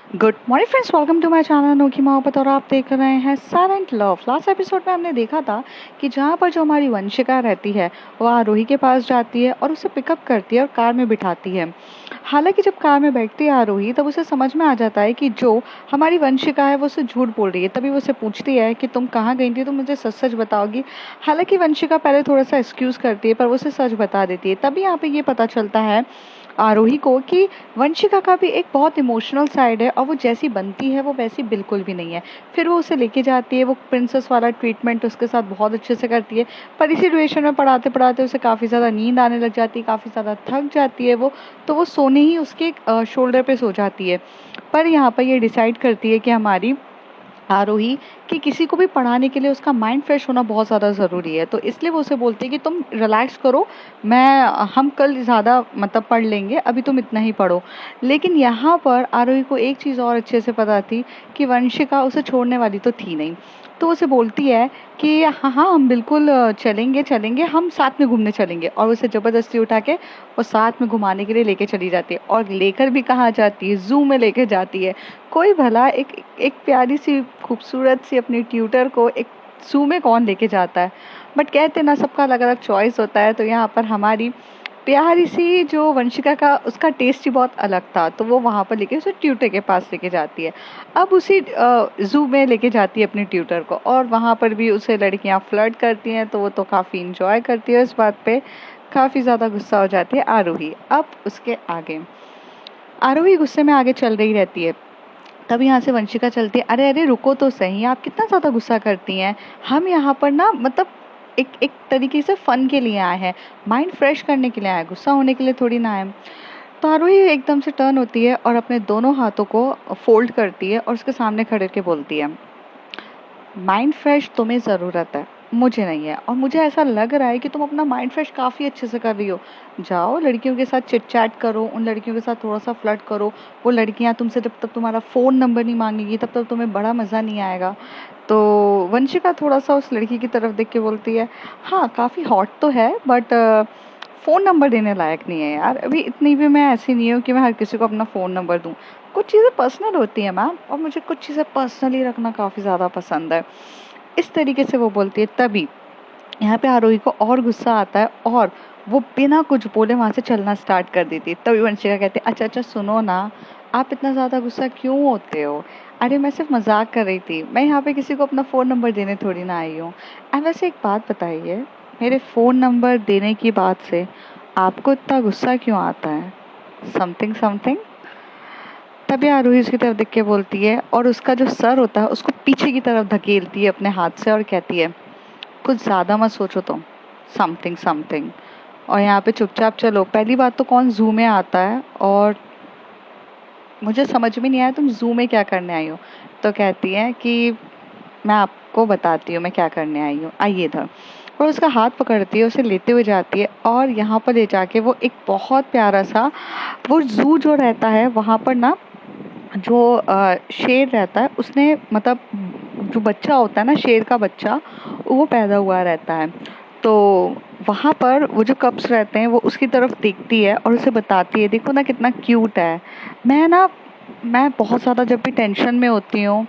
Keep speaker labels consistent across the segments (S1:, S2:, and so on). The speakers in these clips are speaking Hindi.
S1: Good morning friends, welcome to my channel Anokhi Mohabbat और आप देख रहे हैं साइलेंट लव। लास्ट एपिसोड में हमने देखा था कि जहाँ पर जो हमारी वंशिका रहती है वो आरोही के पास जाती है और उसे पिकअप करती है और कार में बिठाती है। हालांकि जब कार में बैठती है आरोही तब उसे समझ में आ जाता है कि जो हमारी वंशिका है वो उसे झूठ बोल रही है। तभी वो उसे पूछती है कि तुम कहाँ गई थी, तुम मुझे सच सच बताओगी। हालांकि वंशिका पहले थोड़ा सा एक्सक्यूज करती है पर वो उसे सच बता देती है। तभी यहाँ पे ये पता चलता है आरोही को कि वंशिका का भी एक बहुत इमोशनल साइड है और वो जैसी बनती है वो वैसी बिल्कुल भी नहीं है। फिर वो उसे लेके जाती है, वो प्रिंसेस वाला ट्रीटमेंट उसके साथ बहुत अच्छे से करती है। पर इसी सिचुएशन में पढ़ाते पढ़ाते उसे काफ़ी ज़्यादा नींद आने लग जाती है, काफ़ी ज़्यादा थक जाती है वो। तो वो सोने ही उसके शोल्डर पे सो जाती है। पर यहाँ पर ये डिसाइड करती है कि हमारी आरोही कि किसी को भी पढ़ाने के लिए उसका माइंड फ्रेश होना बहुत ज़्यादा ज़रूरी है। तो इसलिए वो उसे बोलती है कि तुम रिलैक्स करो, मैं हम कल ज़्यादा मतलब पढ़ लेंगे, अभी तुम इतना ही पढ़ो। लेकिन यहाँ पर आरोही को एक चीज़ और अच्छे से पता थी कि वंशिका उसे छोड़ने वाली तो थी नहीं। तो उसे बोलती है कि हाँ हाँ हम बिल्कुल चलेंगे चलेंगे, हम साथ में घूमने चलेंगे। और उसे ज़बरदस्ती उठा के वो साथ में घुमाने के लिए लेके चली जाती है। और लेकर भी कहाँ जाती है, ज़ू में लेके जाती है। कोई भला एक एक प्यारी सी खूबसूरत सी अपनी ट्यूटर को एक ज़ू में कौन लेके जाता है। बट कहते ना सबका अलग अलग चॉइस होता है। तो यहाँ पर हमारी प्यारी सी जो वंशिका का उसका टेस्ट ही बहुत अलग था, तो वो वहाँ पर लेके उसे ट्यूटर के पास लेके जाती है। अब उसी ज़ू में लेके जाती है अपनी ट्यूटर को, और वहाँ पर भी उसे लड़कियाँ फ्लर्ट करती हैं तो वो तो काफ़ी इंजॉय करती है। इस बात पे काफ़ी ज़्यादा गुस्सा हो जाती है आरोही। अब उसके आगे आरोही गुस्से में आगे चल रही रहती है। तब यहाँ से वंशिका चलती है, अरे अरे रुको तो सही, आप कितना ज़्यादा गुस्सा करती हैं। हम यहाँ पर ना मतलब एक एक तरीके से फन के लिए आए हैं, माइंड फ्रेश करने के लिए आए हैं, गुस्सा होने के लिए थोड़ी ना आए। तो आरोही एकदम से टर्न होती है और अपने दोनों हाथों को फोल्ड करती है और उसके सामने खड़े के बोलती है, माइंड फ्रेश तुम्हें ज़रूरत है, मुझे नहीं है। और मुझे ऐसा लग रहा है कि तुम अपना माइंड फ्रेश काफ़ी अच्छे से कर रही हो। जाओ लड़कियों के साथ चिट चैट करो, उन लड़कियों के साथ थोड़ा सा फ्लर्ट करो। वो लड़कियां तुमसे जब तक तुम्हारा फ़ोन नंबर नहीं मांगेगी तब तक तुम्हें बड़ा मज़ा नहीं आएगा। तो वंशिका थोड़ा सा उस लड़की की तरफ देख के बोलती है, हाँ काफ़ी हॉट तो है बट फ़ोन नंबर देने लायक नहीं है यार। अभी इतनी भी मैं ऐसी नहीं हूँ कि मैं हर किसी को अपना फ़ोन नंबर दूँ। कुछ चीज़ें पर्सनल होती हैं मैम, और मुझे कुछ चीज़ें पर्सनली रखना काफ़ी ज़्यादा पसंद है। इस तरीके से वो बोलती है। तभी यहाँ पे आरोही को और गुस्सा आता है और वो बिना कुछ बोले वहां से चलना स्टार्ट कर देती है। तभी वंशिका कहती है, अच्छा अच्छा सुनो ना, आप इतना ज़्यादा गुस्सा क्यों होते हो। अरे मैं सिर्फ मजाक कर रही थी, मैं यहाँ पे किसी को अपना फ़ोन नंबर देने थोड़ी ना आई हूँ। वैसे एक बात बताइए, मेरे फ़ोन नंबर देने की बात से आपको इतना गुस्सा क्यों आता है, समथिंग समथिंग। तभी आरोही उसकी तरफ देख के बोलती है और उसका जो सर होता है उसको पीछे की तरफ धकेलती है अपने हाथ से और कहती है, कुछ ज़्यादा मत सोचो तुम, समथिंग समथिंग। और यहाँ पे चुपचाप चलो। पहली बात तो कौन ज़ू में आता है, और मुझे समझ में नहीं आया तुम ज़ू में क्या करने आई हो। तो कहती है कि मैं आपको बताती हूँ मैं क्या करने आई हूँ, आइए इधर। और उसका हाथ पकड़ती है, उसे लेते हुए जाती है और यहाँ पर ले जाके वो एक बहुत प्यारा सा, वो ज़ू जो रहता है वहाँ पर ना जो शेर रहता है उसने मतलब जो बच्चा होता है ना शेर का बच्चा, वो पैदा हुआ रहता है। तो वहाँ पर वो जो कप्स रहते हैं वो उसकी तरफ देखती है और उसे बताती है, देखो ना कितना क्यूट है। मैं बहुत ज़्यादा जब भी टेंशन में होती हूँ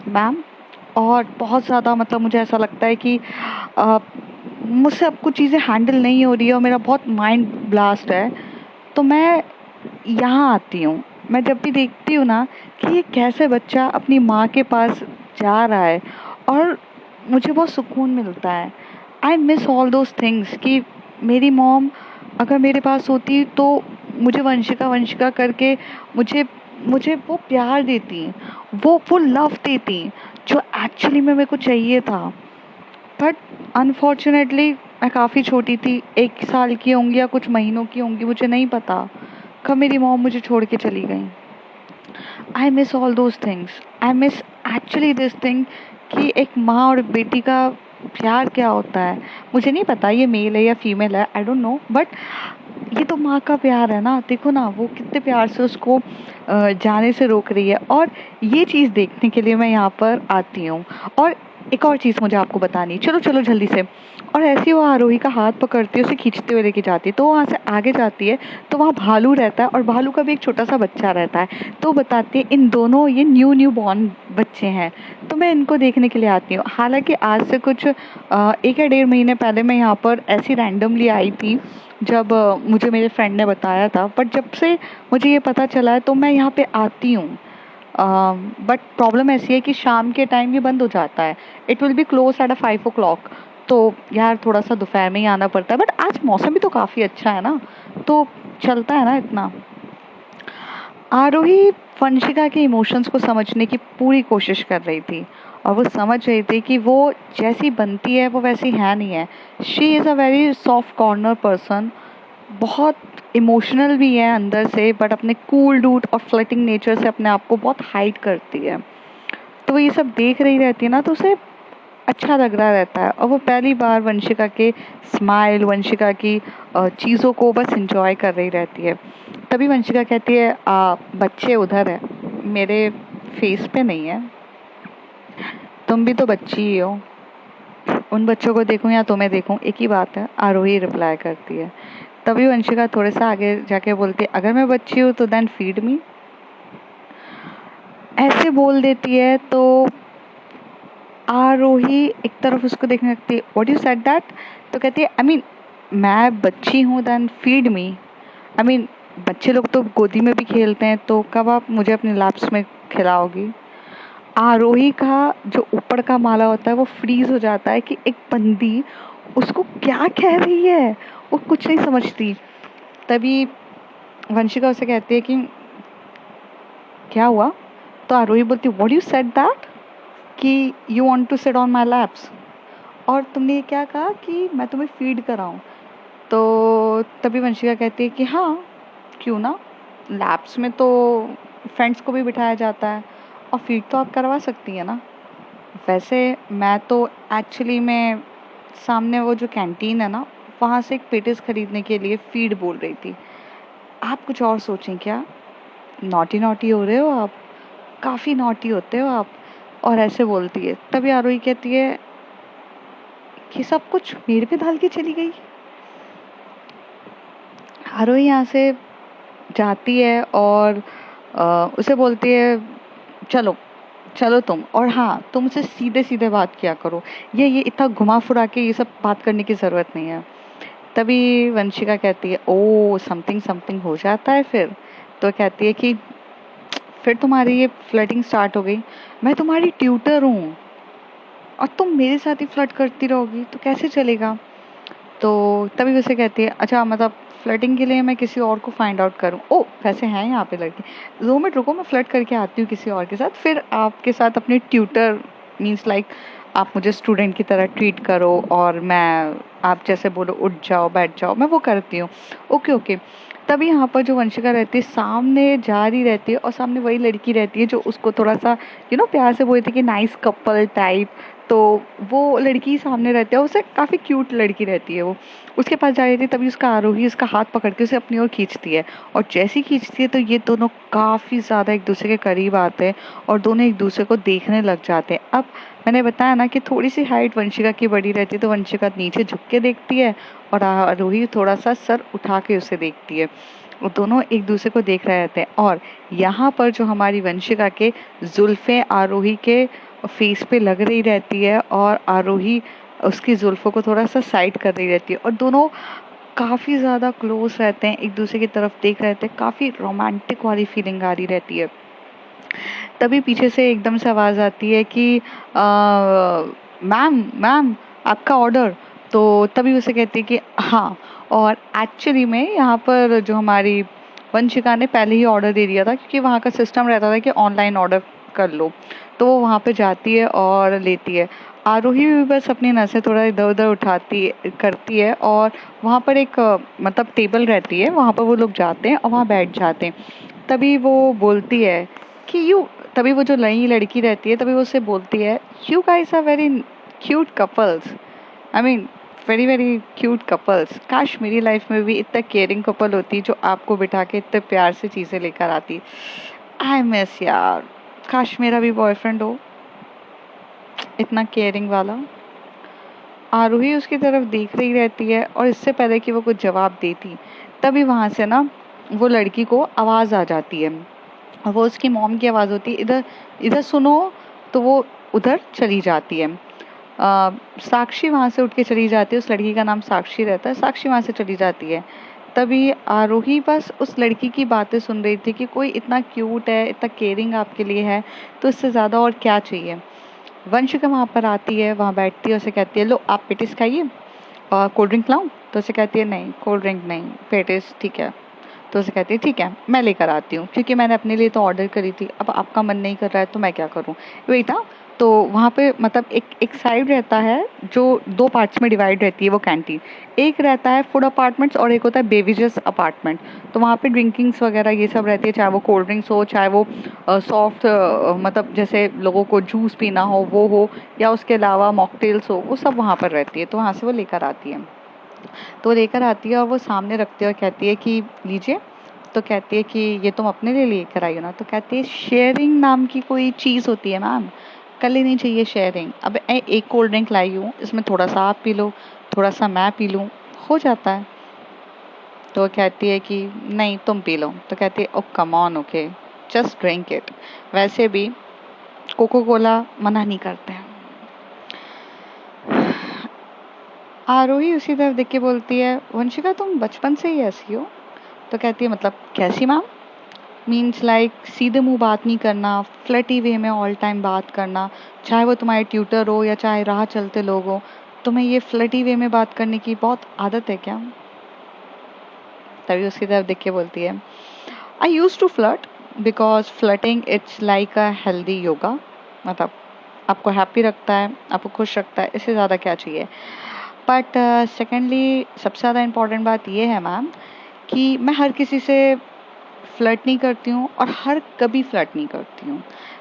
S1: मैम, और बहुत ज़्यादा मतलब मुझे ऐसा लगता है कि अ, मुझसे अब कुछ चीज़ें हैंडल नहीं हो रही है और मेरा बहुत माइंड ब्लास्ट है, तो मैं यहाँ आती हूँ। मैं जब भी देखती हूँ ना कि ये कैसे बच्चा अपनी माँ के पास जा रहा है, और मुझे बहुत सुकून मिलता है। I miss all those things कि मेरी मॉम अगर मेरे पास होती तो मुझे वंशिका वंशिका करके मुझे मुझे वो प्यार देती, वो लव देती जो एक्चुअली में मेरे को चाहिए था। बट अनफॉर्चुनेटली मैं काफ़ी छोटी थी, 1 साल की होंगी या कुछ महीनों की होंगी, मुझे नहीं पता कब मेरी मॉम मुझे छोड़ के चली गई। I miss all those things, I miss actually this thing कि एक माँ और बेटी का प्यार क्या होता है। मुझे नहीं पता ये मेल है या फीमेल है, आई डोंट नो, बट ये तो माँ का प्यार है ना। देखो ना वो कितने प्यार से उसको जाने से रोक रही है, और ये चीज़ देखने के लिए मैं यहाँ पर आती हूँ। और एक और चीज़ मुझे आपको बतानी है, चलो चलो जल्दी से। और ऐसे ही वो आरोही का हाथ पकड़ती है, उसे खींचते हुए लेके जाती है। तो वहाँ से आगे जाती है तो वहाँ भालू रहता है और भालू का भी एक छोटा सा बच्चा रहता है। तो बताती है इन दोनों ये न्यू न्यू बॉर्न बच्चे हैं, तो मैं इनको देखने के लिए आती हूँ। हालांकि आज से कुछ 1 या 1.5 महीने पहले मैं यहाँ पर ऐसी रैंडमली आई थी, जब मुझे मेरे फ्रेंड ने बताया था। बट जब से मुझे ये पता चला है तो मैं यहाँ पे आती हूँ। बट प्रॉब्लम ऐसी है कि शाम के टाइम ये बंद हो जाता है। It will be close eight 5 o'clock। तो यार थोड़ा सा दोपहर में ही आना पड़ता है, बट आज मौसम भी तो काफ़ी अच्छा है ना, तो चलता है ना इतना। आरोही वंशिका के इमोशंस को समझने की पूरी कोशिश कर रही थी, और वो समझ रही थी कि वो जैसी बनती है वो वैसी है नहीं है। She is a very soft corner person, बहुत इमोशनल भी है अंदर से, बट अपने कूल डूड और फ्लर्टिंग नेचर से अपने आप को बहुत हाइड करती है। तो वो ये सब देख रही रहती है ना, तो उसे अच्छा लग रहा रहता है, और वो पहली बार वंशिका के स्माइल, वंशिका की चीज़ों को बस इंजॉय कर रही रहती है। तभी वंशिका कहती है बच्चे उधर है, मेरे फेस पे नहीं है। तुम भी तो बच्ची ही हो, उन बच्चों को देखूं या तुम्हें देखूं एक ही बात है, आरोही रिप्लाई करती है। तभी वंशिका थोड़े सा आगे जाके बोलती है, अगर मैं बच्ची हूँ तो देन फीड मी। ऐसे बोल देती है तो आरोही एक तरफ उसको देखने लगती है। What you said that? तो कहती है आई मीन मैं बच्ची हूँ then feed me. I mean बच्चे लोग तो गोदी में भी खेलते हैं, तो कब आप मुझे अपने लैप्स में खिलाओगी? आरोही का जो ऊपर का माला होता है वो फ्रीज हो जाता है कि एक बंदी उसको क्या कह रही है, वो कुछ नहीं समझती। तभी वंशिका उसे कहती है कि क्या हुआ? तो आरोही बोलती व्हाट यू सेड दैट कि you want to sit on my laps, और तुमने ये क्या कहा कि मैं तुम्हें फीड कराऊं? तो तभी वंशिका कहती है कि हाँ, क्यों ना, लैब्स में तो फ्रेंड्स को भी बिठाया जाता है, और फीड तो आप करवा सकती हैं ना। वैसे मैं तो एक्चुअली में सामने वो जो कैंटीन है ना, वहाँ से एक पेटिस खरीदने के लिए फीड बोल रही थी। आप कुछ और सोचें क्या? नॉटी नॉटी हो रहे हो आप, काफ़ी नॉटी होते हो आप। और ऐसे बोलती है। तभी आरोही कहती है कि सब कुछ मेरे पे डाल के चली गई। आरोही यहाँ से जाती है और उसे बोलती है चलो चलो तुम, और हाँ तुमसे सीधे सीधे बात किया करो, ये इतना घुमा फिरा के ये सब बात करने की ज़रूरत नहीं है। तभी वंशिका कहती है ओ समथिंग समथिंग हो जाता है फिर। तो कहती है कि फिर तुम्हारी ये फ्लर्टिंग स्टार्ट हो गई, मैं तुम्हारी ट्यूटर हूँ और तुम मेरे साथ ही फ्लर्ट करती रहोगी तो कैसे चलेगा? तो तभी उसे कहती है अच्छा मतलब फ्लर्टिंग के लिए मैं किसी और को फाइंड आउट करूं? ओ वैसे हैं यहाँ पे लड़की, 2 मिनट रुको, मैं फ्लर्ट करके आती हूँ किसी और के साथ, फिर आपके साथ अपनी ट्यूटर मीन्स लाइक आप मुझे स्टूडेंट की तरह ट्रीट करो, और मैं आप जैसे बोलो उठ जाओ बैठ जाओ, मैं वो करती हूँ। Okay okay. तभी यहाँ पर जो वंशिका रहती है सामने जा रही रहती है, और सामने वही लड़की रहती है जो उसको थोड़ा सा प्यार से बोलती है कि नाइस कपल टाइप। तो वो लड़की सामने रहती है, उसे काफ़ी क्यूट लड़की रहती है, वो उसके पास जा रही थी। तभी उसका आरोही उसका हाथ पकड़ के उसे अपनी ओर खींचती है, और जैसी खींचती है तो ये दोनों काफ़ी ज़्यादा एक दूसरे के करीब आते हैं, और दोनों एक दूसरे को देखने लग जाते हैं। अब मैंने बताया ना कि थोड़ी सी हाइट वंशिका की बड़ी रहती है, तो वंशिका नीचे झुक के देखती है, और आरोही थोड़ा सा सर उठा के उसे देखती है। वो दोनों एक दूसरे को देख रहे रहते हैं, और यहाँ पर जो हमारी वंशिका के जुल्फे आरोही के फेस पे लग रही रहती है, और आरोही उसकी जुल्फों को थोड़ा सा साइड कर रही रहती है, और दोनों काफ़ी ज़्यादा क्लोज रहते हैं, एक दूसरे की तरफ देख रहे थे, काफ़ी रोमांटिक वाली फीलिंग आ रही रहती है। तभी पीछे से एकदम से आवाज़ आती है कि मैम मैम आपका ऑर्डर। तो तभी उसे कहती है कि हाँ, और एक्चुअली में यहाँ पर जो हमारी वंशिका ने पहले ही ऑर्डर दे दिया था, क्योंकि वहाँ का सिस्टम रहता था कि ऑनलाइन ऑर्डर कर लो। तो वो वहाँ पे जाती है और लेती है। आरोही भी बस अपनी नसें थोड़ा इधर उधर उठाती करती है, और वहाँ पर एक मतलब टेबल रहती है, वहाँ पर वो लोग जाते हैं और वहाँ बैठ जाते हैं। तभी वो बोलती है कि यू तभी वो जो नई लड़की रहती है तभी वो उससे बोलती है you guys are very cute couples, I mean very very cute couples. काश मेरी लाइफ में भी इतना केयरिंग कपल होती जो आपको बिठा के इतने प्यार से चीज़ें लेकर आती। आई मिस यार, काश मेरा भी बॉयफ्रेंड हो। इतना केयरिंग वाला। आरोही उसकी तरफ देख रही रहती है और इससे पहले कि वो कुछ जवाब देती, तभी वहां से ना वो लड़की को आवाज आ जाती है, और वो उसकी मॉम की आवाज होती है, इधर इधर सुनो। तो वो उधर चली जाती है। साक्षी वहां से उठ के चली जाती है, उस लड़की का नाम साक्षी रहता है। साक्षी वहां से चली जाती है। तभी आरोही बस उस लड़की की बातें सुन रही थी कि कोई इतना क्यूट है, इतना केयरिंग आपके लिए है, तो इससे ज्यादा और क्या चाहिए। वंशिका वहां पर आती है, वहां बैठती है, उसे कहती है लो आप पेटिस खाइए और कोल्ड ड्रिंक लाऊं। तो उसे कहती है नहीं कोल्ड ड्रिंक नहीं, पेटिस ठीक है। तो उसे कहती है ठीक है मैं लेकर आती हूँ, क्योंकि मैंने अपने लिए तो ऑर्डर करी थी, अब आपका मन नहीं कर रहा है तो मैं क्या करूँ। बेटा तो वहाँ पे मतलब एक एक साइड रहता है जो दो पार्ट्स में डिवाइड रहती है वो कैंटीन। एक रहता है फूड अपार्टमेंट्स और एक होता है बेविजेस अपार्टमेंट। तो वहाँ पे ड्रिंकिंग्स वगैरह ये सब रहती है, चाहे वो कोल्ड ड्रिंक्स हो, चाहे वो सॉफ्ट मतलब जैसे लोगों को जूस पीना हो वो हो, या उसके अलावा मॉकटेल्स हो, वो सब वहाँ पर रहती है। तो वहाँ से वो लेकर आती है। तो वो लेकर आती है और वो सामने रखती है और कहती है कि लीजिए। तो कहती है कि ये तुम अपने लिए लेकर आई हो ना। तो कहती है शेयरिंग नाम की कोई चीज़ होती है मैम, कर लेनी चाहिए शेयरिंग। अब एक कोल्ड ड्रिंक लाई हूँ, इसमें थोड़ा सा आप पी लो, थोड़ा सा मैं पी लूँ, हो जाता है। तो वो कहती है कि नहीं तुम पी लो। तो कहती है oh come on okay, just drink it. वैसे भी कोको कोला मना नहीं करते हैं। आरोही उसी तरफ देख के बोलती है वंशिका तुम बचपन से ही ऐसी हो। तो कहती है मतलब कैसी मैम। मीन्स लाइक सीधे मुंह बात नहीं करना, फ्लर्टी वे में ऑल टाइम बात करना, चाहे वो तुम्हारे ट्यूटर हो या चाहे राह चलते लोग हो, तुम्हें ये फ्लर्टी वे में बात करने की बहुत आदत है क्या। तभी उसकी तरफ देख के बोलती है I use to flirt because flirting it's like a healthy yoga. मतलब आपको हैप्पी रखता है, आपको खुश रखता है, इससे ज़्यादा क्या चाहिए। बट सेकेंडली सबसे ज़्यादा इम्पोर्टेंट बात यह है मैम कि मैं हर किसी से फ्लर्ट नहीं करती हूँ और हर कभी फ्लर्ट नहीं करती हूँ।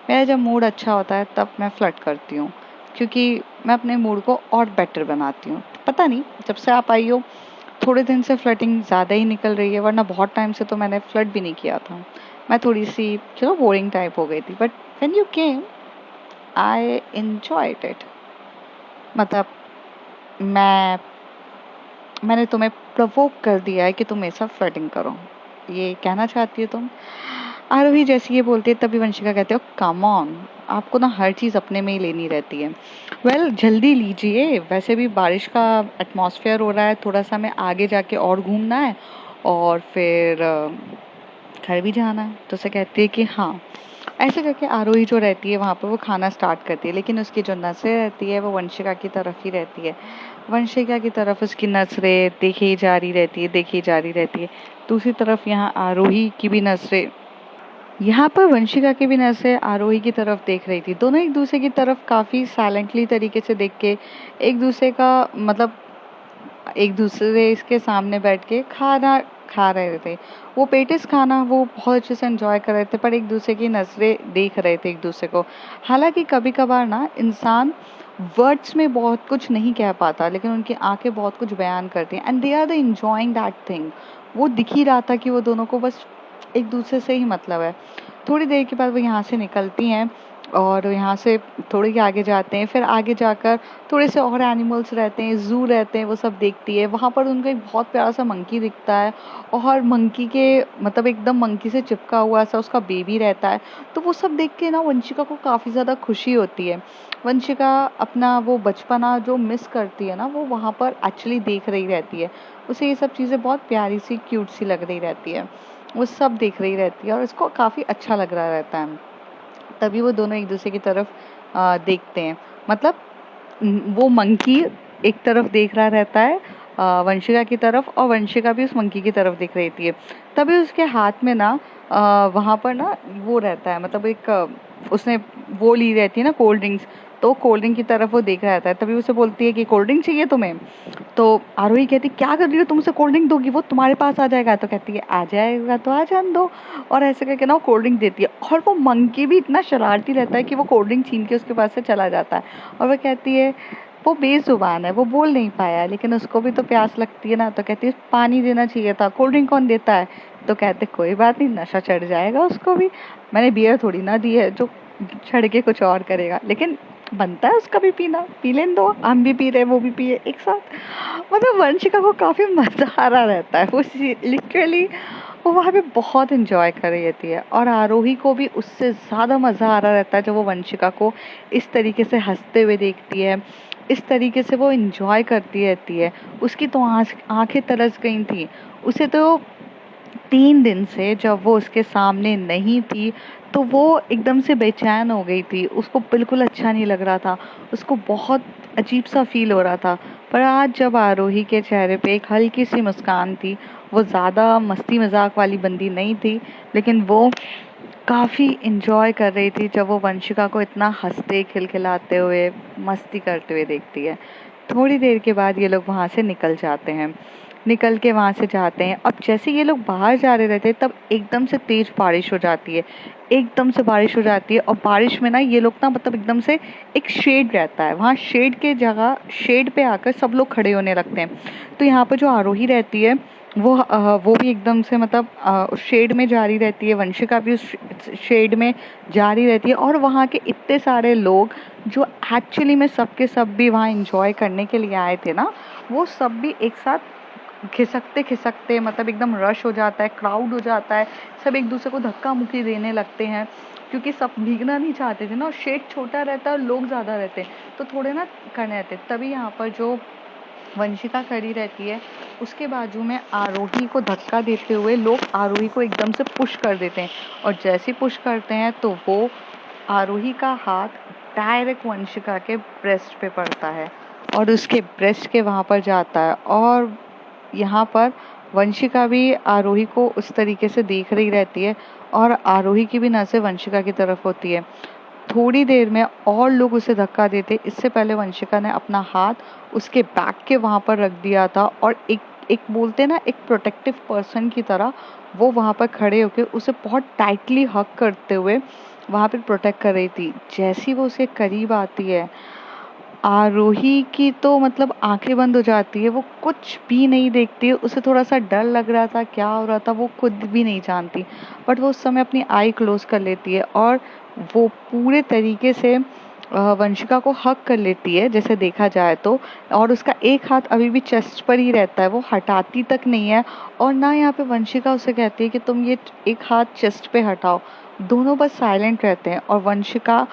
S1: मेरा जब मूड अच्छा होता है तब मैं फ्लर्ट करती हूँ, क्योंकि मैं अपने मूड को और बेटर बनाती हूँ। पता नहीं जब से आप आई हो थोड़े दिन से फ्लर्टिंग ज़्यादा ही निकल रही है, वरना बहुत टाइम से तो मैंने फ्लर्ट भी नहीं किया था। मैं थोड़ी सी चलो बोरिंग टाइप हो गई थी, but when you came I enjoyed it. मतलब मैं मैंने तुम्हें प्रवोक कर दिया है कि तुम मेरे साथ फ्लर्टिंग करो, ये कहना चाहती हो तुम। आरोही जैसे ये बोलती है तभी वंशिका कहते हो कम ऑन, आपको ना हर चीज़ अपने में ही लेनी रहती है। वेल जल्दी लीजिए, वैसे भी बारिश का एटमॉस्फेयर हो रहा है, थोड़ा सा हमें आगे जाके और घूमना है और फिर घर भी जाना है। तो उसे कहती है कि हाँ। ऐसे करके आरोही जो रहती है वहाँ पर वो खाना स्टार्ट करती है, लेकिन उसकी जो नज़रें रहती है वो वंशिका की तरफ ही रहती है। वंशिका की तरफ उसकी नज़रें देखी जा रही रहती है, देखी जा रही रहती है। दूसरी तरफ यहाँ आरोही की भी नज़रें, यहाँ पर वंशिका की भी नज़रें आरोही की तरफ देख रही थी। दोनों एक दूसरे की तरफ काफ़ी साइलेंटली तरीके से देख के एक दूसरे का मतलब एक दूसरे इसके सामने बैठ के खाना खा रहे थे। वो पेटिस खाना वो बहुत अच्छे से एंजॉय कर रहे थे, पर एक दूसरे की नज़रें देख रहे थे एक दूसरे को। हालांकि कभी कभार ना इंसान वर्ड्स में बहुत कुछ नहीं कह पाता, लेकिन उनकी आंखें बहुत कुछ बयान करती हैं, and they are the enjoying that thing. वो दिख ही रहा था कि वो दोनों को बस एक दूसरे से ही मतलब है। थोड़ी देर के बाद वो यहाँ से निकलती हैं और यहाँ से थोड़ी के आगे जाते हैं। फिर आगे जाकर थोड़े से और एनिमल्स रहते हैं, जू रहते हैं, वो सब देखती है। वहाँ पर उनको एक बहुत प्यारा सा मंकी दिखता है, और मंकी के मतलब एकदम मंकी से चिपका हुआ सा उसका बेबी रहता है। तो वो सब देख के ना वंशिका को काफ़ी ज़्यादा खुशी होती है। वंशिका अपना वो बचपना जो मिस करती है ना, वो वहाँ पर एक्चुअली देख रही रहती है। उसे ये सब चीज़ें बहुत प्यारी सी क्यूट सी लग रही रहती है। वो सब देख रही रहती है और उसको काफ़ी अच्छा लग रहा रहता है। तभी वो दोनों एक दूसरे की तरफ देखते हैं। मतलब वो मंकी एक तरफ देख रहा रहता है वंशिका की तरफ, और वंशिका भी उस मंकी की तरफ देख रही थी। तभी उसके हाथ में ना वहाँ पर ना वो रहता है, मतलब एक उसने वो ली रहती है ना कोल्ड ड्रिंक्स। तो कोल्ड ड्रिंक की तरफ वो देख रहा था। तभी उसे बोलती है कि कोल्ड ड्रिंक चाहिए तुम्हें। तो आरोही कहती क्या कर रही हो, तुम उसे कोल्ड ड्रिंक दोगी, वो तुम्हारे पास आ जाएगा। तो कहती है आ जाएगा तो आ जान दो। और ऐसे करके ना वो कोल्ड ड्रिंक देती है, और वो मंकी भी इतना शरारती रहता है कि वो कोल्ड ड्रिंक छीन के उसके पास से चला जाता है। और वो कहती है वो बेजुबान है, वो बोल नहीं पाया, लेकिन उसको भी तो प्यास लगती है ना। तो कहती है पानी देना चाहिए था, कोल्ड ड्रिंक कौन देता है। तो कहते कोई बात नहीं, नशा चढ़ जाएगा उसको भी, मैंने बियर थोड़ी ना दी है जो चढ़ के कुछ और करेगा। लेकिन बनता है उसका भी पीना, पी लेने दो, हम भी पी रहे वो भी पिए एक साथ। मतलब वंशिका को काफी मजा आ रहा रहता है, वो लिटरली वो वहाँ पे बहुत इंजॉय कर रही रहती है। और आरोही को भी उससे ज़्यादा मज़ा आ रहा रहता है जब वो वंशिका को इस तरीके से हंसते हुए देखती है, इस तरीके से वो इंजॉय करती रहती है। उसकी तो आंखें तरस गई थी। उसे तो 3 दिन से जब वो उसके सामने नहीं थी तो वो एकदम से बेचैन हो गई थी, उसको बिल्कुल अच्छा नहीं लग रहा था, उसको बहुत अजीब सा फील हो रहा था। पर आज जब आरोही के चेहरे पे एक हल्की सी मुस्कान थी, वो ज़्यादा मस्ती मजाक वाली बंदी नहीं थी, लेकिन वो काफ़ी इंजॉय कर रही थी जब वो वंशिका को इतना हंसते खिलखिलाते हुए मस्ती करते हुए देखती है। थोड़ी देर के बाद ये लोग वहाँ से निकल जाते हैं, निकल के वहाँ से जाते हैं। अब जैसे ये लोग बाहर जा रहे रहते तब एकदम से तेज बारिश हो जाती है, एकदम से बारिश हो जाती है। और बारिश में ना ये लोग ना मतलब एकदम से एक शेड रहता है, वहाँ शेड के जगह शेड पे आकर सब लोग खड़े होने लगते हैं। तो यहाँ पर जो आरोही रहती है वो भी एकदम से मतलब उस शेड में जारी रहती है, वंशिका भी उस शेड में जारी रहती है। और वहाँ के इतने सारे लोग जो एक्चुअली में सब के सब भी वहाँ एंजॉय करने के लिए आए थे ना, वो सब भी एक साथ खिसकते खिसकते मतलब एकदम रश हो जाता है, क्राउड हो जाता है, सब एक दूसरे को धक्का मुक्की देने लगते हैं, क्योंकि सब भीगना नहीं चाहते थे ना, और शेड छोटा रहता है और लोग ज़्यादा रहते हैं तो थोड़े ना करने रहते। तभी यहाँ पर जो वंशिका खड़ी रहती है, उसके बाजू में आरोही को धक्का देते हुए लोग आरोही को एकदम से पुश कर देते हैं। और जैसे पुश करते हैं तो वो आरोही का हाथ डायरेक्ट वंशिका के ब्रेस्ट पे पड़ता है और उसके ब्रेस्ट के वहाँ पर जाता है। और यहाँ पर वंशिका भी आरोही को उस तरीके से देख रही रहती है और आरोही की भी नज़र वंशिका की तरफ होती है। थोड़ी देर में और लोग उसे धक्का देते, इससे पहले वंशिका ने अपना हाथ उसके बैक के वहाँ पर रख दिया था और एक एक बोलते ना एक प्रोटेक्टिव पर्सन की तरह वो वहाँ पर खड़े होकर उसे बहुत टाइटली हग करते हुए वहाँ पर प्रोटेक्ट कर रही थी। जैसी वो उसके करीब आती है, आरोही की तो मतलब आंखें बंद हो जाती है, वो कुछ भी नहीं देखती है। उसे थोड़ा सा डर लग रहा था, क्या हो रहा था वो खुद भी नहीं जानती, बट वो उस समय अपनी आई क्लोज कर लेती है और वो पूरे तरीके से वंशिका को हक कर लेती है जैसे देखा जाए तो। और उसका एक हाथ अभी भी चेस्ट पर ही रहता है, वो हटाती तक नहीं है। और ना यहाँ पे वंशिका उसे कहती है कि तुम ये एक हाथ चेस्ट पे हटाओ, दोनों बस साइलेंट रहते हैं। और वंशिका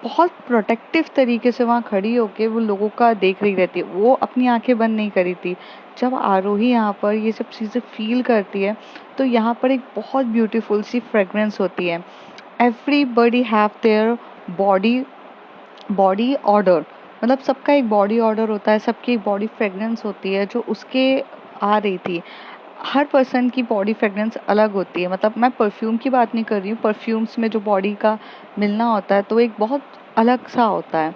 S1: बहुत प्रोटेक्टिव तरीके से वहाँ खड़ी होके वो लोगों का देख रही रहती है, वो अपनी आंखें बंद नहीं करी थी। जब आरोही यहाँ पर ये सब चीज़ें फील करती है तो यहाँ पर एक बहुत ब्यूटीफुल सी फ्रेग्रेंस होती है। Everybody have their body body order, मतलब सबका एक बॉडी ऑर्डर होता है, सबकी एक बॉडी फ्रेग्रेंस होती है जो उसके आ रही थी। हर पर्सन की बॉडी फ्रेग्रेंस अलग होती है, मतलब मैं परफ्यूम की बात नहीं कर रही हूँ, परफ्यूम्स में जो बॉडी का मिलना होता है तो एक बहुत अलग सा होता है।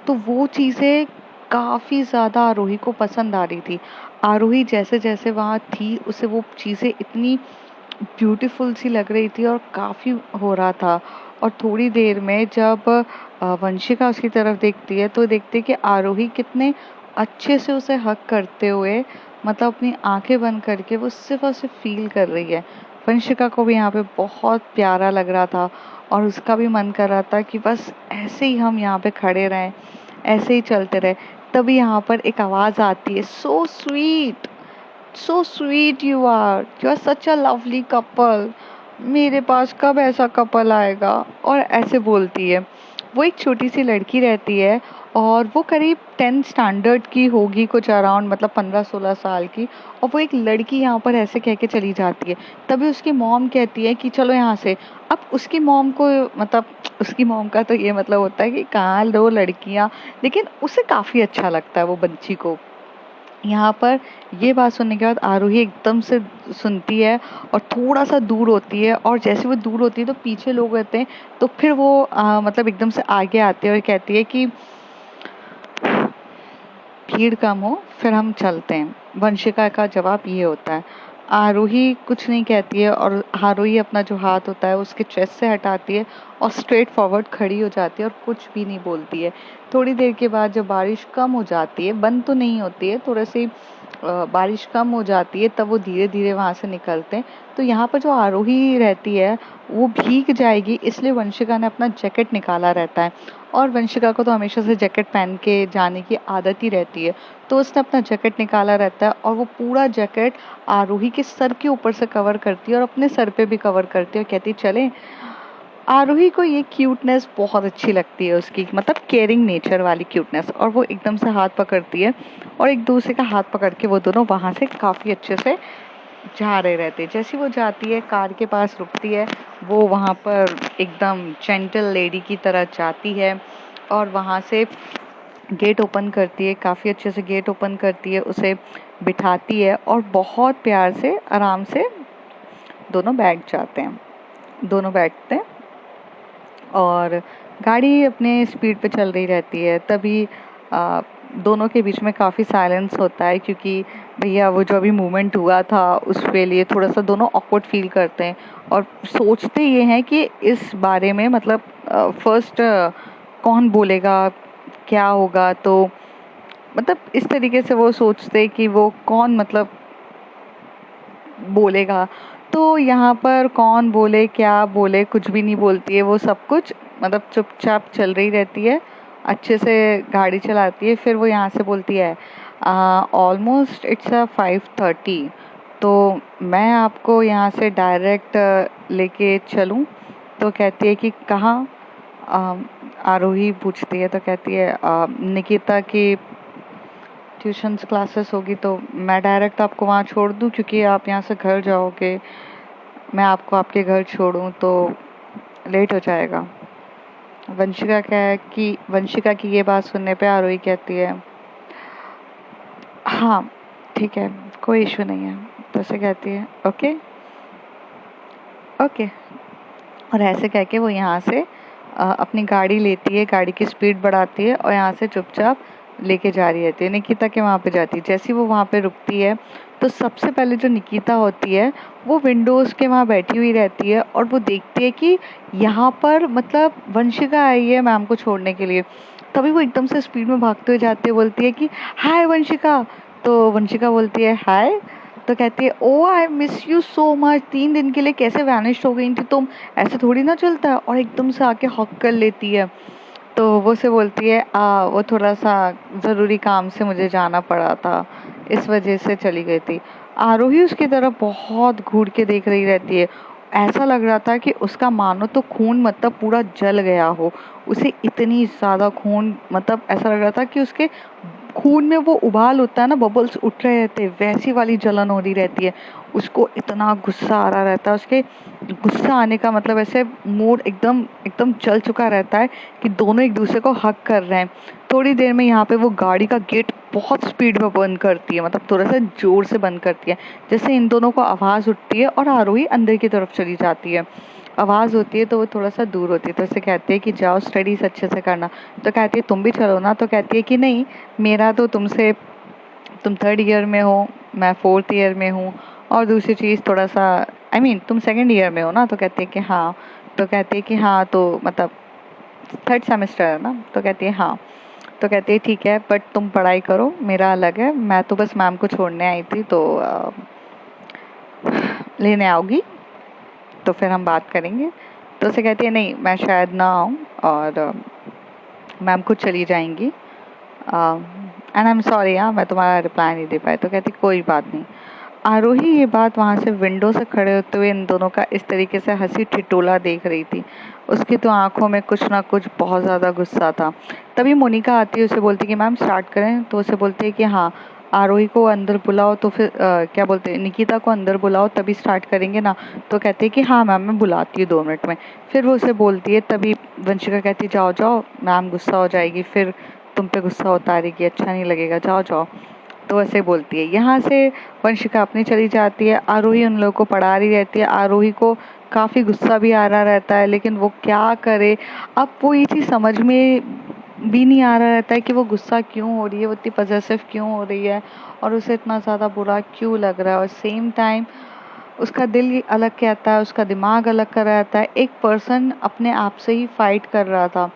S1: तो वो चीज़ें काफ़ी ज़्यादा आरोही को पसंद आ रही थी। आरोही जैसे जैसे वहाँ थी उसे वो चीज़ें इतनी ब्यूटीफुल सी लग रही थी और काफ़ी हो रहा था। और थोड़ी देर में जब वंशिका उसकी तरफ देखती है तो देखती है कि आरोही कितने अच्छे से उसे हग करते हुए मतलब अपनी आंखें बंद करके वो सिर्फ और सिर्फ फील कर रही है। वंशिका को भी यहाँ पे बहुत प्यारा लग रहा था और उसका भी मन कर रहा था कि बस ऐसे ही हम यहाँ पे खड़े रहें, ऐसे ही चलते रहे। तभी यहाँ पर एक आवाज़ आती है, so sweet you are such a lovely couple, मेरे पास कब ऐसा कपल आएगा। और ऐसे बोलती है। वो एक छोटी सी लड़की रहती है और वो करीब 10th स्टैंडर्ड की होगी, कुछ अराउंड मतलब 15-16 साल की। और वो एक लड़की यहाँ पर ऐसे कह के चली जाती है। तभी उसकी मॉम कहती है कि चलो यहाँ से। अब उसकी मॉम को मतलब उसकी मॉम का तो ये मतलब होता है कि कहाँ दो लड़कियाँ, लेकिन उसे काफ़ी अच्छा लगता है वो बच्ची को। यहाँ पर ये बात सुनने के बाद आरोही एकदम से सुनती है और थोड़ा सा दूर होती है। और जैसे वो दूर होती है तो पीछे लोग रहते हैं, तो फिर वो मतलब एकदम से आगे आते हैं और कहती है कि भीड़ कम हो फिर हम चलते हैं। वंशिका का जवाब ये होता है। आरोही कुछ नहीं कहती है और आरोही अपना जो हाथ होता है उसके चेस्ट से हटाती है और स्ट्रेट फॉरवर्ड खड़ी हो जाती है और कुछ भी नहीं बोलती है। थोड़ी देर के बाद जब बारिश कम हो जाती है, बंद तो नहीं होती है, थोड़ा सी बारिश कम हो जाती है तब वो धीरे-धीरे वहाँ से निकलते हैं। तो यहाँ पर जो आरोही रहती है वो भीग जाएगी, इसलिए वंशिका ने अपना जैकेट निकाला रहता है और वंशिका को तो हमेशा से जैकेट पहन के जाने की आदत ही रहती है। तो उसने अपना जैकेट निकाला रहता है और वो पूरा जैकेट आरोही के सर के ऊपर से कवर करती है और अपने सर पे भी कवर करती है और कहती है चलें। आरोही को ये क्यूटनेस बहुत अच्छी लगती है उसकी, मतलब केयरिंग नेचर वाली क्यूटनेस, और वो एकदम से हाथ पकड़ती है और एक दूसरे का हाथ पकड़ के वो दोनों वहाँ से काफ़ी अच्छे से जा रहे रहते हैं। जैसे वो जाती है कार के पास रुकती है, वो वहाँ पर एकदम जेंटल लेडी की तरह जाती है और वहाँ से गेट ओपन करती है, काफ़ी अच्छे से गेट ओपन करती है, उसे बिठाती है और बहुत प्यार से आराम से दोनों बैठ जाते हैं। दोनों बैठते हैं और गाड़ी अपने स्पीड पे चल रही रहती है। तभी दोनों के बीच में काफ़ी साइलेंस होता है, क्योंकि भैया वो जो अभी मूवमेंट हुआ था उसके लिए थोड़ा सा दोनों ऑकवर्ड फील करते हैं और सोचते ये हैं कि इस बारे में, मतलब फर्स्ट कौन बोलेगा, क्या होगा। तो मतलब इस तरीके से वो सोचते कि वो कौन मतलब बोलेगा। तो यहाँ पर कौन बोले क्या बोले कुछ भी नहीं बोलती है, वो सब कुछ मतलब चुपचाप चल रही रहती है, अच्छे से गाड़ी चलाती है। फिर वो यहाँ से बोलती है ऑलमोस्ट इट्स 5:30, तो मैं आपको यहाँ से डायरेक्ट लेके चलूँ। तो कहती है कि कहाँ। आरोही पूछती है तो कहती है निकिता की ट्यूशन्स क्लासेस होगी, तो मैं डायरेक्ट आपको वहाँ छोड़ दूँ, क्योंकि आप यहाँ से घर जाओगे, मैं आपको आपके घर छोड़ूँ तो लेट हो जाएगा। वंशिका की ये बात सुनने पे आरोही कहती है हाँ ठीक है, कोई इशू नहीं है। तो उसे कहती है ओके ओके, और ऐसे कह के वो यहाँ से अपनी गाड़ी लेती है, गाड़ी की स्पीड बढ़ाती है और यहाँ से चुपचाप लेके जा रही रहती है, निकिता के वहाँ पे जाती है। जैसे ही वो वहाँ पे रुकती है तो सबसे पहले जो निकिता होती है वो विंडोज़ के वहाँ बैठी हुई रहती है और वो देखती है कि यहाँ पर मतलब वंशिका आई है मैम को छोड़ने के लिए। तभी वो एकदम से स्पीड में भागते हुए जाती है, बोलती है कि हाय वंशिका। तो वंशिका बोलती है हाय। तो कहती है oh I miss you so much, 3 दिन के लिए कैसे वैनिश हो गई थी तुम, ऐसे थोड़ी ना चलता है। और एकदम से आके हक कर लेती है। तो वो से बोलती है वो थोड़ा सा ज़रूरी काम से मुझे जाना पड़ा था, इस वजह से चली गई थी। आरोही उसकी तरफ बहुत घूर के देख रही रहती है। ऐसा लग रहा था कि उसका मानो तो खून मतलब पूरा जल गया हो, उसे इतनी ज़्यादा खून, मतलब ऐसा लग रहा था कि उसके खून में वो उबाल होता है ना, बबल्स उठ रहे रहते हैं, वैसी वाली जलन हो रही रहती है। उसको इतना गुस्सा आ रहा रहता है, उसके गुस्सा आने का मतलब ऐसे मूड एकदम एकदम चल चुका रहता है कि दोनों एक दूसरे को हक कर रहे हैं। थोड़ी देर में यहाँ पे वो गाड़ी का गेट बहुत स्पीड में बंद करती है, मतलब थोड़ा सा जोर से बंद करती है। जैसे इन दोनों को आवाज़ उठती है और आरोही अंदर की तरफ चली जाती है। आवाज़ होती है तो वो थोड़ा सा दूर होती है, तो उसे कहते हैं कि जाओ स्टडीज अच्छे से करना। तो कहती है तुम भी चलो ना। तो कहती है कि नहीं, मेरा तो तुमसे, तुम 3rd ईयर में हो, मैं 4th ईयर में हूँ, और दूसरी चीज़ थोड़ा सा तुम 2nd ईयर में हो ना। तो कहती है कि हाँ। तो कहती है कि हाँ तो मतलब 3rd सेमेस्टर है ना। तो कहती है हाँ। तो कहती है ठीक है, बट तुम पढ़ाई करो, मेरा अलग है, मैं तो बस मैम को छोड़ने आई थी, तो लेने आओगी तो फिर हम बात करेंगे। तो उसे कहती है नहीं, मैं शायद ना आऊँ, और मैम खुद चली जाएंगी, एंड आई एम सॉरी, हाँ मैं तुम्हारा रिप्लाई नहीं दे पाई। तो कहती कोई बात नहीं। आरोही ये बात वहाँ से विंडो से खड़े होते हुए इन दोनों का इस तरीके से हंसी ठिठोला देख रही थी। उसकी तो आंखों में कुछ ना कुछ बहुत ज़्यादा गुस्सा था। तभी मोनिका आती है, उसे बोलती है कि मैम स्टार्ट करें। तो उसे बोलती है कि हाँ, आरोही को अंदर बुलाओ, तो फिर क्या बोलते हैं, निकिता को अंदर बुलाओ तभी स्टार्ट करेंगे ना। तो कहती है कि हाँ मैम मैं बुलाती हूँ 2 मिनट में। फिर वो उसे बोलती है, तभी वंशिका कहती है जाओ जाओ, मैम गुस्सा हो जाएगी, फिर तुम पे गुस्सा उतारेगी, अच्छा नहीं लगेगा, जाओ जाओ। तो ऐसे बोलती है। यहाँ से वंशिका अपनी चली जाती है, आरोही उन लोगों को पढ़ा रही रहती है। आरोही को काफ़ी गुस्सा भी आ रहा रहता है, लेकिन वो क्या करे। अब वो ये चीज़ समझ में भी नहीं आ रहा रहता है कि वो गुस्सा क्यों हो रही है, वो इतनी पजेसिव क्यों हो रही है, और उसे इतना ज़्यादा बुरा क्यों लग रहा है। और सेम टाइम उसका दिल अलग कहता है, उसका दिमाग अलग कर रहा था। एक पर्सन अपने आप से ही फाइट कर रहा था।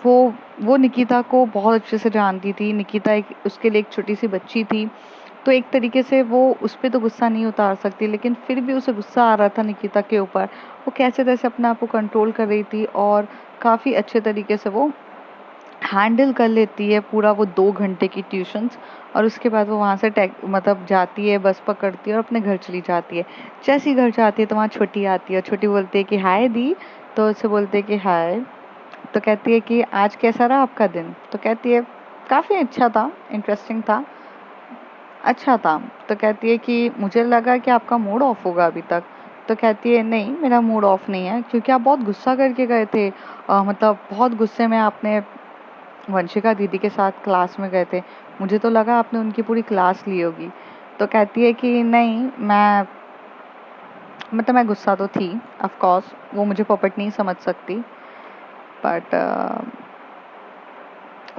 S1: वो निकिता को बहुत अच्छे से जानती थी। निकिता एक उसके लिए एक छोटी सी बच्ची थी। तो एक तरीके से वो उस पे तो गुस्सा नहीं उतार सकती, लेकिन फिर भी उसे गुस्सा आ रहा था निकिता के ऊपर। वो कैसे तैसे अपने आप को कंट्रोल कर रही थी और काफ़ी अच्छे तरीके से वो हैंडल कर लेती है पूरा वो 2 घंटे की ट्यूशन्स। और उसके बाद वो वहाँ से मतलब जाती है, बस पकड़ती है और अपने घर चली जाती है। जैसे ही घर जाती है तो वहाँ छोटी आती है, छोटी बोलती है कि हाय दी। तो उसे बोलते हैं कि हाय। तो कहती है कि आज कैसा रहा आपका दिन? तो कहती है काफ़ी अच्छा था, इंटरेस्टिंग था, अच्छा था। तो कहती है कि मुझे लगा कि आपका मूड ऑफ होगा अभी तक। तो कहती है नहीं, मेरा मूड ऑफ नहीं है, क्योंकि आप बहुत गुस्सा करके गए थे। मतलब बहुत गुस्से में आपने वंशिका दीदी के साथ क्लास में गए थे। मुझे तो लगा आपने उनकी पूरी क्लास ली होगी। तो कहती है कि नहीं, मैं गुस्सा तो थी, ऑफ कोर्स वो मुझे पॉपेट नहीं समझ सकती, बट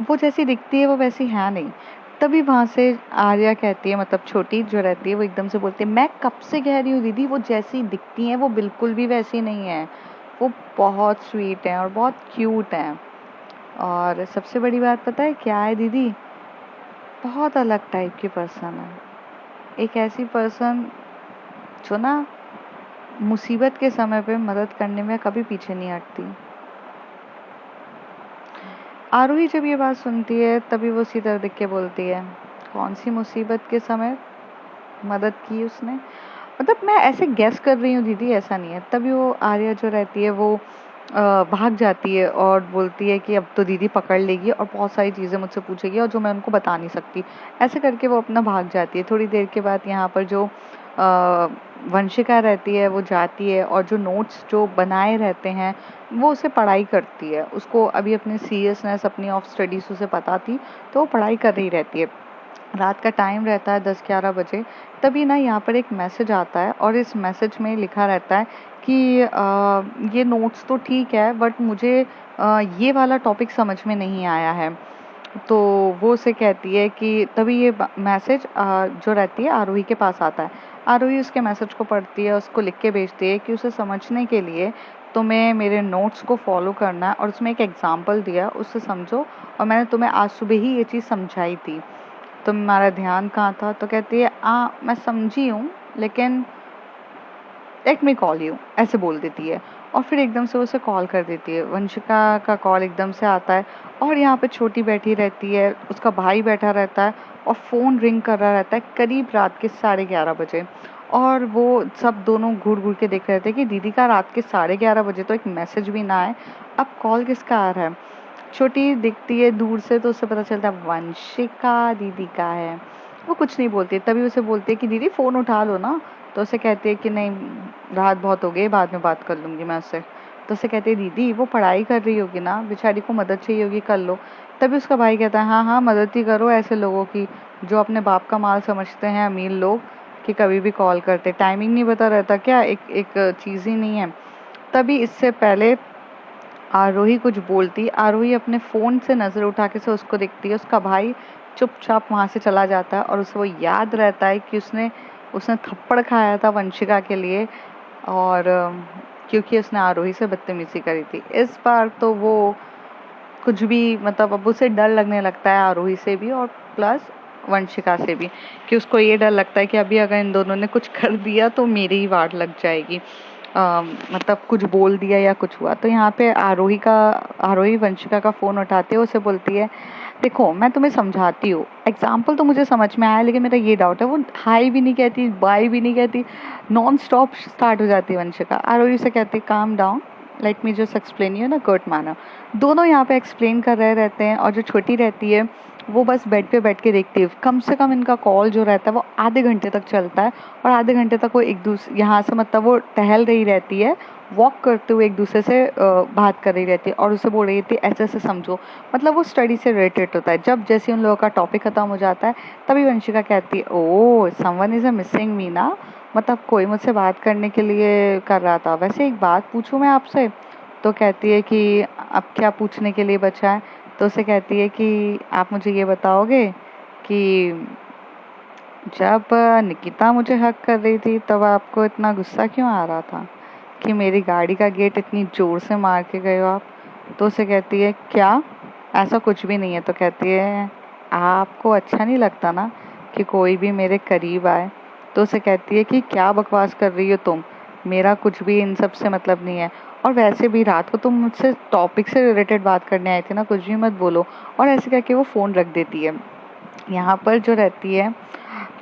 S1: वो जैसी दिखती है वो वैसी है नहीं। तभी वहाँ से आर्या कहती है, मतलब छोटी जो रहती है, वो एकदम से बोलती है मैं कब से कह रही हूँ दीदी, वो जैसी दिखती हैं वो बिल्कुल भी वैसी नहीं है। वो बहुत स्वीट हैं और बहुत क्यूट हैं। और सबसे बड़ी बात पता है क्या है दीदी? बहुत अलग टाइप की पर्सन है। एक ऐसी पर्सन जो ना मुसीबत के समय पे मदद करने में कभी पीछे नहीं हटती। आरोही जब ये बात सुनती है तभी वो सीधा देख के बोलती है, कौन सी मुसीबत के समय मदद की उसने? मतलब मैं ऐसे गेस कर रही हूँ दीदी, ऐसा नहीं है। तभी वो आर्या जो रहती है वो भाग जाती है और बोलती है कि अब तो दीदी पकड़ लेगी और बहुत सारी चीज़ें मुझसे पूछेगी और जो मैं उनको बता नहीं सकती। ऐसे करके वो अपना भाग जाती है। थोड़ी देर के बाद यहाँ पर जो वंशिका रहती है वो जाती है और जो नोट्स जो बनाए रहते हैं वो उसे पढ़ाई करती है। उसको अभी अपनी सीरियसनेस अपनी ऑफ स्टडीज उसे पता थी, तो वो पढ़ाई कर रही रहती है। रात का टाइम रहता है 10-11 बजे। तभी ना यहाँ पर एक मैसेज आता है और इस मैसेज में लिखा रहता है कि ये नोट्स तो ठीक है बट मुझे ये वाला टॉपिक समझ में नहीं आया है। तो वो उसे कहती है कि तभी ये मैसेज जो रहती है आरोही के पास आता है। आरोही उसके मैसेज को पढ़ती है, उसको लिख के भेजती है कि उसे समझने के लिए तुम्हें मेरे नोट्स को फॉलो करना है और उसमें एक एग्जाम्पल दिया, उससे समझो। और मैंने तुम्हें आज सुबह ही ये चीज़ समझाई थी, तुम्हारा ध्यान कहाँ था? तो कहती है मैं समझी हूँ, लेकिन लेट मी कॉल यू, ऐसे बोल देती है। और फिर एकदम से उसे कॉल कर देती है। वंशिका का कॉल एकदम से आता है और यहाँ पे छोटी बैठी रहती है, उसका भाई बैठा रहता है और फ़ोन रिंग कर रहा रहता है करीब रात के 11:30 बजे। और वो सब दोनों घूर घूर के देख रहे थे कि दीदी का रात के 11:30 बजे तो एक मैसेज भी ना आए, अब कॉल किसका आ रहा है। छोटी दिखती है दूर से तो उसे पता चलता है वंशिका दीदी का है। वो कुछ नहीं बोलती, तभी उसे बोलती है कि दीदी फ़ोन उठा लो ना। तो उसे कहती है कि नहीं, रात बहुत हो गई, बाद में बात कर लूँगी मैं उससे। तो उसे कहती है दीदी वो पढ़ाई कर रही होगी ना, बेचारी को मदद चाहिए होगी, कर लो। तभी उसका भाई कहता है हाँ हाँ, मदद ही करो ऐसे लोगों की जो अपने बाप का माल समझते हैं, अमीर लोग, कि कभी भी कॉल करते, टाइमिंग नहीं पता रहता क्या, एक एक चीज़ ही नहीं है। तभी इससे पहले आरोही कुछ बोलती, आरोही अपने फ़ोन से नज़र उठा के से उसको देखती है। उसका भाई चुपचाप वहाँ से चला जाता है और उसे वो याद रहता है कि उसने उसने थप्पड़ खाया था वंशिका के लिए, और क्योंकि उसने आरोही से बदतमीजी करी थी। इस बार तो वो कुछ भी, मतलब अब उसे डर लगने लगता है आरोही से भी और प्लस वंशिका से भी, कि उसको ये डर लगता है कि अभी अगर इन दोनों ने कुछ कर दिया तो मेरी ही वाट लग जाएगी। मतलब कुछ बोल दिया या कुछ हुआ। तो यहाँ पे आरोही वंशिका का फ़ोन उठाती है, उसे बोलती है देखो मैं तुम्हें समझाती हूँ, एग्जाम्पल तो मुझे समझ में आया, लेकिन मेरा ये डाउट है, वो हाई भी नहीं कहती, बाय भी नहीं कहती, नॉन स्टॉप स्टार्ट हो जाती है वंशिका। आरोही से कहती है calm down, let me just explain you in a good manner. दोनों यहाँ पे एक्सप्लेन कर रहे रहते हैं और जो छोटी रहती है वो बस बेड पे बैठ के देखती है। कम से कम इनका कॉल जो रहता है वो आधे घंटे तक चलता है और आधे घंटे तक वो एक दूसरे यहाँ से, मतलब वो टहल रही रहती है, वॉक करते हुए एक दूसरे से बात कर रही रहती है और उसे बोल रही थी ऐसे ऐसे समझो। मतलब वो स्टडी से रिलेटेड होता है। जब जैसे उन लोगों का टॉपिक खत्म हो जाता है तभी वंशिका कहती है oh someone is a missing me ना, मतलब कोई मुझसे बात करने के लिए कर रहा था। वैसे एक बात पूछूं मैं आपसे? तो कहती है कि अब क्या पूछने के लिए बचा है? तो उसे कहती है कि आप मुझे ये बताओगे कि जब निकिता मुझे हक कर रही थी तब आपको इतना गुस्सा क्यों आ रहा था कि मेरी गाड़ी का गेट इतनी ज़ोर से मार के गए हो आप? तो उसे कहती है क्या, ऐसा कुछ भी नहीं है। तो कहती है आपको अच्छा नहीं लगता ना, कि कोई भी मेरे करीब आए तो उसे कहती है कि क्या बकवास कर रही हो तुम, मेरा कुछ भी इन सब से मतलब नहीं है। और वैसे भी रात को तुम मुझसे टॉपिक से रिलेटेड बात करने आई थी ना, कुछ भी मत बोलो। और ऐसे करके वो फ़ोन रख देती है। यहाँ पर जो रहती है,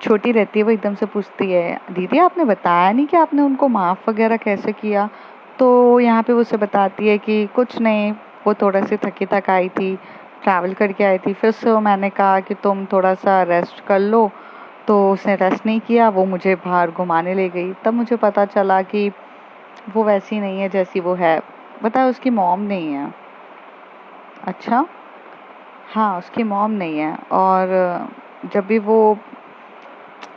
S1: छोटी रहती है, वो एकदम से पूछती है, दीदी आपने बताया नहीं कि आपने उनको माफ़ वगैरह कैसे किया। तो यहाँ पे वो उसे बताती है कि कुछ नहीं, वो थोड़ा सी थकी थकाई थी, ट्रैवल करके आई थी। फिर से मैंने कहा कि तुम थोड़ा सा रेस्ट कर लो, तो उसने रेस्ट नहीं किया, वो मुझे बाहर घुमाने ले गई। तब मुझे पता चला कि वो वैसी नहीं है जैसी वो है। बताया उसकी मॉम नहीं है। अच्छा, हाँ उसकी मॉम नहीं है। और जब भी वो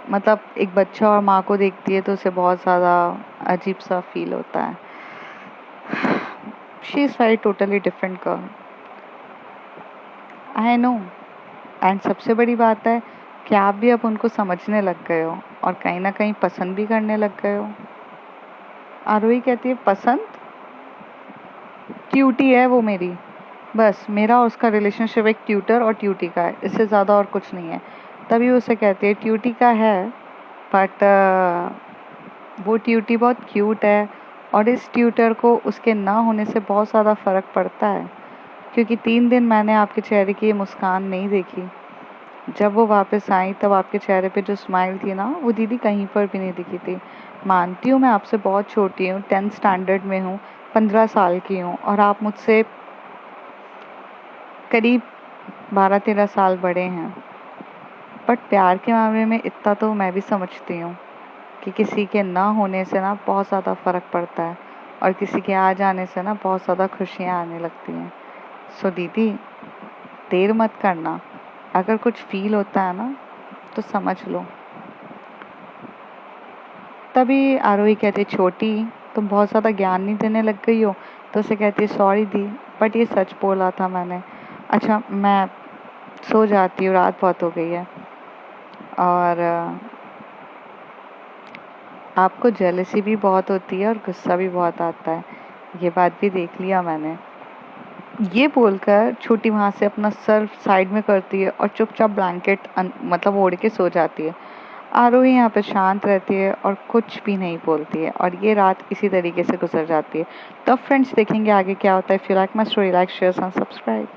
S1: मतलब एक बच्चा और माँ को देखती है तो उसे बहुत ज़्यादा अजीब सा फील होता है। She is very totally different girl, I know. And सबसे बड़ी बात है कि आप भी अब उनको समझने लग गए हो और कहीं ना कहीं पसंद भी करने लग गए हो। आरोही कहती है, पसंद? ट्यूटी है वो मेरी, बस मेरा और उसका रिलेशनशिप एक ट्यूटर और ट्यूटी का है, इससे ज़्यादा और कुछ नहीं है। तभी उसे कहती है ट्यूटी का है, बट वो ट्यूटी बहुत क्यूट है और इस ट्यूटर को उसके ना होने से बहुत ज़्यादा फ़र्क पड़ता है। क्योंकि 3 दिन मैंने आपके चेहरे की ये मुस्कान नहीं देखी। जब वो वापस आई तब आपके चेहरे पे जो स्माइल थी ना, वो दीदी कहीं पर भी नहीं दिखी थी। मानती हूँ मैं आपसे बहुत छोटी हूँ, 10th स्टैंडर्ड में हूँ, 15 साल की हूँ, और आप मुझसे करीब 12-13 साल बड़े हैं। बट प्यार के मामले में इतना तो मैं भी समझती हूँ कि किसी के ना होने से ना बहुत ज़्यादा फ़र्क पड़ता है और किसी के आ जाने से ना बहुत ज़्यादा खुशियाँ आने लगती हैं। सो दीदी, देर मत करना, अगर कुछ फील होता है ना तो समझ लो। तभी आरोही कहती, छोटी तुम बहुत ज़्यादा ज्ञान नहीं देने लग गई हो। तो उसे कहती है, सॉरी दी, बट ये सच बोला था मैंने। अच्छा मैं सो जाती हूँ, रात बहुत हो गई है। और आपको जेलसी भी बहुत होती है और गुस्सा भी बहुत आता है, ये बात भी देख लिया मैंने। ये बोलकर छोटी वहाँ से अपना सर साइड में करती है और चुपचाप ब्लैंकेट मतलब ओढ़ के सो जाती है। आरोही यहाँ पे शांत रहती है और कुछ भी नहीं बोलती है और ये रात इसी तरीके से गुजर जाती है। तो फ्रेंड्स, देखेंगे आगे क्या होता है। If you like my story, like share and subscribe.